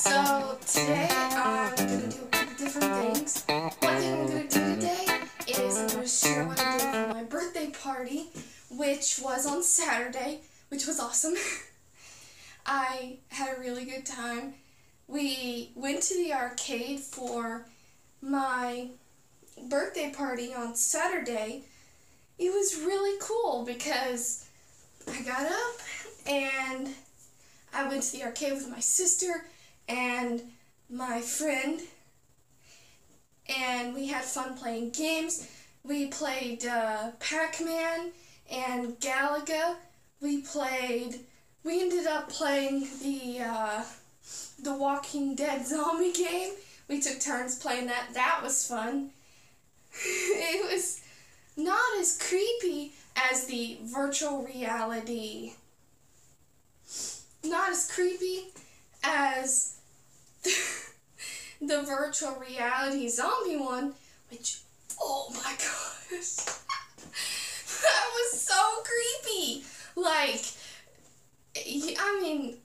So today I'm going to do a couple different things. One thing I'm going to do today is I'm going to share what I did for my birthday party, which was on Saturday, which was awesome. I had a really good time. We went to the arcade for my birthday party on Saturday. It was really cool because I got up and I went to the arcade with my sister and my friend, and we had fun playing games. We played Pac-Man and Galaga. We ended up playing the Walking Dead zombie game. We took turns playing that. That was fun. It was not as creepy as the virtual reality. Not as creepy as the virtual reality zombie one, which, oh my gosh, that was so creepy. Like, I mean,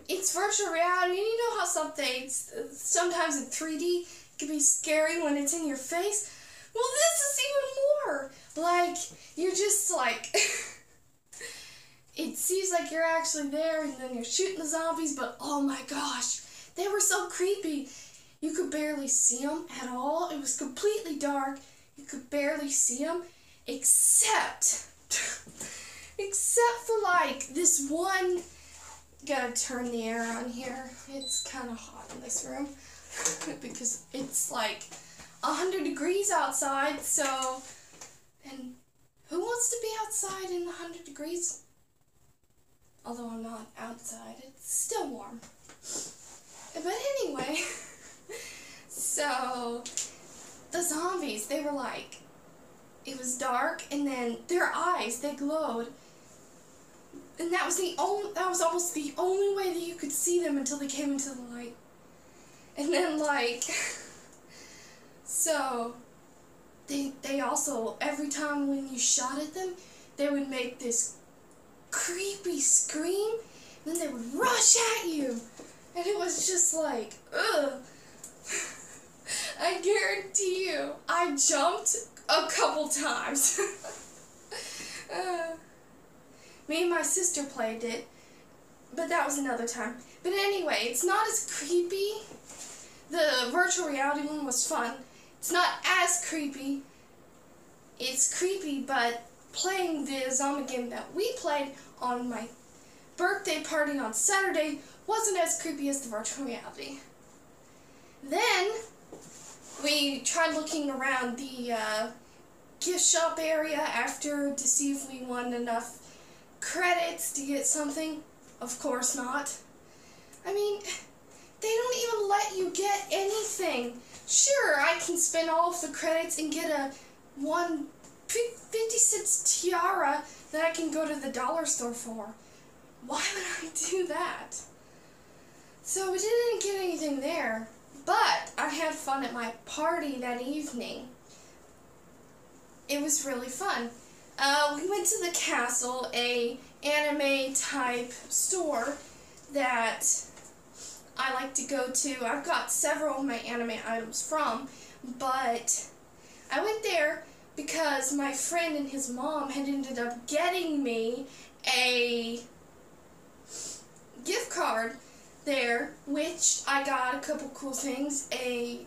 it's virtual reality, and you know how sometimes in 3D can be scary when it's in your face. Well, this is even more. Like, you're just like, it seems like you're actually there, and then you're shooting the zombies, but oh my gosh, they were so creepy. You could barely see them at all. It was completely dark. You could barely see them, except for like this one. Gotta turn the air on here. It's kind of hot in this room because it's like 100 degrees outside. So, and who wants to be outside in 100 degrees? Although I'm not outside, it's still warm. But anyway, so the zombies, they were like, it was dark, and then their eyes, they glowed. And that was almost the only way that you could see them until they came into the light. And then like, so they also, every time when you shot at them, they would make this creepy scream, and then they would rush at you. And it was just like, ugh. I guarantee you, I jumped a couple times. Me and my sister played it, but that was another time. But anyway, it's not as creepy. The virtual reality one was fun. It's not as creepy. It's creepy, but playing the zombie game that we played on my birthday party on Saturday wasn't as creepy as the virtual reality. Then we tried looking around the gift shop area after to see if we won enough credits to get something. Of course not. I mean, they don't even let you get anything. Sure, I can spend all of the credits and get a 50-cent tiara that I can go to the dollar store for. Why would I do that? So we didn't get anything there, but I had fun at my party that evening. It was really fun. We went to the castle, a anime type store that I like to go to. I've got several of my anime items from, but I went there because my friend and his mom had ended up getting me a gift card there, which I got a couple cool things. I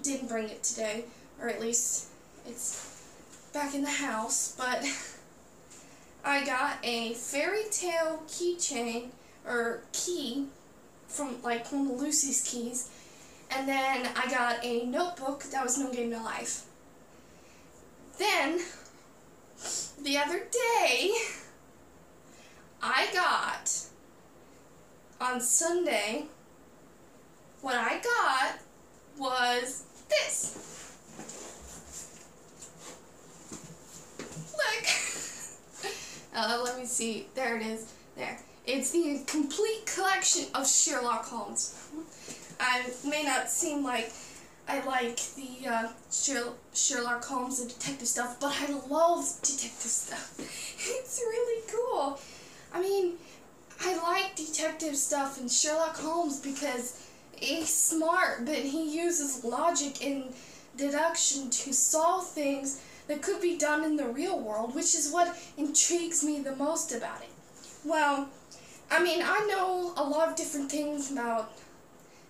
didn't bring it today, or at least it's back in the house, but I got a fairy tale keychain, or key, from like one of Lucy's keys, and then I got a notebook that was No Game No Life. Then, the other day, I got, on Sunday, what I got was this. Look. Let me see. There it is. There. It's the complete collection of Sherlock Holmes. I may not seem like I like the Sherlock Holmes and detective stuff, but I love detective stuff. It's really cool. I mean, I like detective stuff and Sherlock Holmes because he's smart, but he uses logic and deduction to solve things that could be done in the real world, which is what intrigues me the most about it. Well, I mean, I know a lot of different things about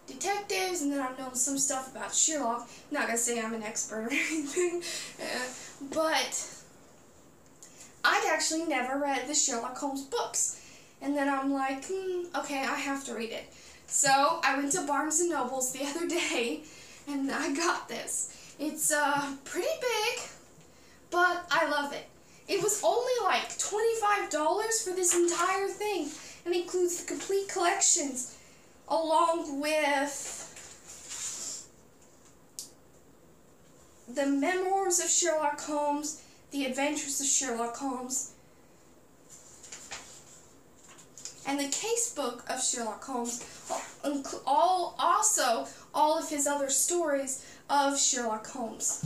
detectives, and then I've known some stuff about Sherlock. I'm not gonna say I'm an expert or anything, but I'd actually never read the Sherlock Holmes books. And then I'm like, okay, I have to read it. So I went to Barnes & Noble's the other day, and I got this. It's pretty big, but I love it. It was only like $25 for this entire thing, and includes the complete collections, along with the Memoirs of Sherlock Holmes, The Adventures of Sherlock Holmes, and the Casebook of Sherlock Holmes, also all of his other stories of Sherlock Holmes.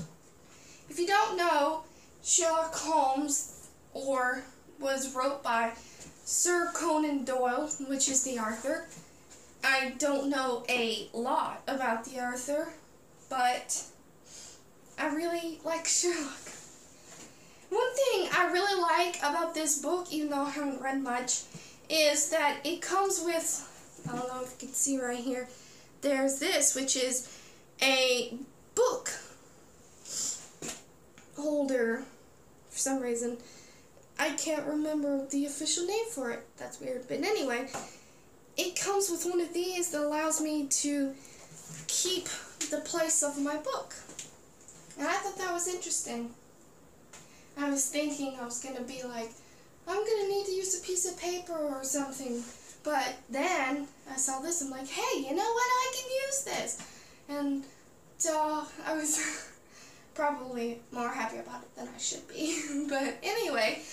If you don't know, Sherlock Holmes was wrote by Sir Conan Doyle, which is the author. I don't know a lot about the author, but I really like Sherlock. One thing I really like about this book, even though I haven't read much, is that it comes with, I don't know if you can see right here, there's this, which is a book holder. For some reason, I can't remember the official name for it. That's weird. But anyway, it comes with one of these that allows me to keep the place of my book. And I thought that was interesting. I was thinking I was going to be like, I'm going to need to use a piece of paper or something. But then I saw this, I'm like, hey, you know what, I can use this. And so I was probably more happy about it than I should be. But anyway,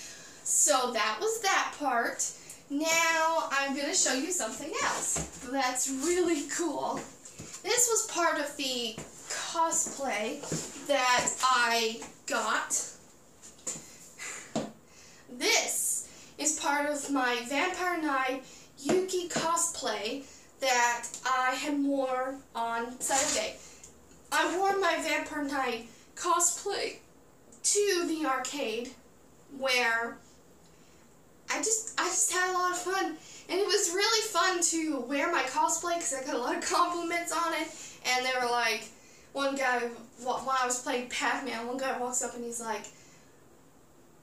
so that was that part. Now I'm going to show you something else that's really cool. This was part of the cosplay that I got. This is part of my Vampire Knight Yuki cosplay that I had worn on Saturday. I wore my Vampire Knight cosplay to the arcade where I just had a lot of fun, and it was really fun to wear my cosplay because I got a lot of compliments on it. And they were like, one guy, while I was playing Pac-Man, one guy walks up and he's like,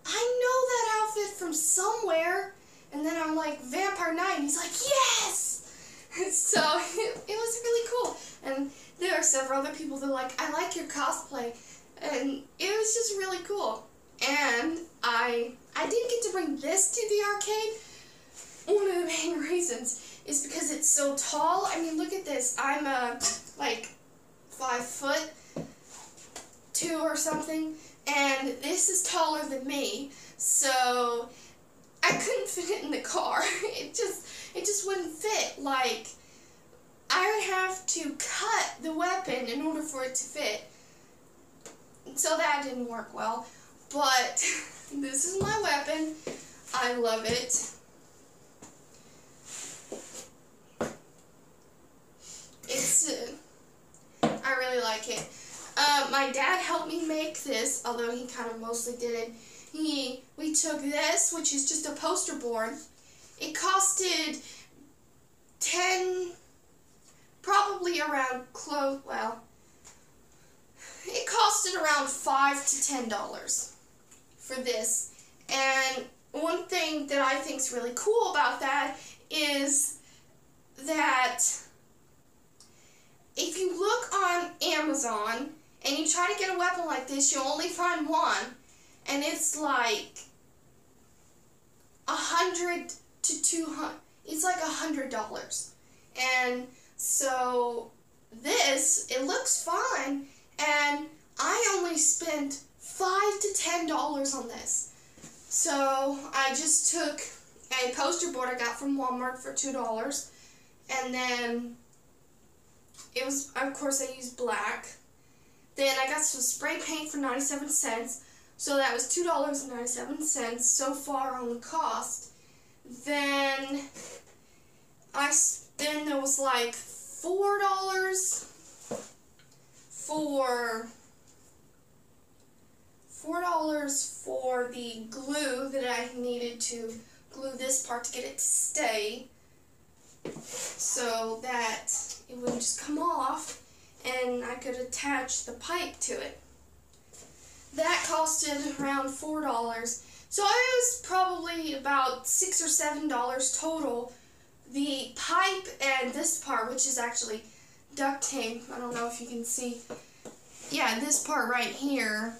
I know that outfit from somewhere. And then I'm like, Vampire Knight, and he's like, yes! So it was really cool. And there are several other people that are like, I like your cosplay. And it was just really cool. And I didn't get to bring this to the arcade. One of the main reasons is because it's so tall. I mean, look at this. I'm like 5'2" or something, and this is taller than me. So I couldn't fit it in the car. It just wouldn't fit. Like, I would have to cut the weapon in order for it to fit. So that didn't work well. But this is my weapon. I love it. I really like it. My dad helped me make this, although he kind of mostly did it. We took this, which is just a poster board. It costed probably around it costed around $5 to $10 for this. And one thing that I think is really cool about that is that if you look on Amazon and you try to get a weapon like this, you'll only find one, and it's like $100 to $200. It's like $100. And so this, it looks fine, and I only spent $5 to $10 on this. So I just took a poster board I got from Walmart for $2, and then it was, of course, I used black. Then I got some spray paint for 97 cents, so that was $2.97 so far on the cost. Then then there was like $4 for the glue that I needed to glue this part to get it to stay so that it wouldn't just come off and I could attach the pipe to it. That costed around $4. So it was probably about $6 or $7 total. The pipe and this part, which is actually duct tape, I don't know if you can see. Yeah, this part right here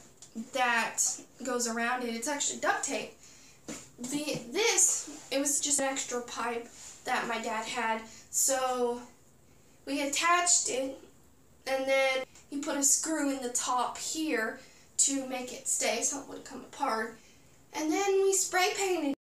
that goes around it, it's actually duct tape. It was just an extra pipe that my dad had. So we attached it, and then he put a screw in the top here to make it stay so it wouldn't come apart. And then we spray painted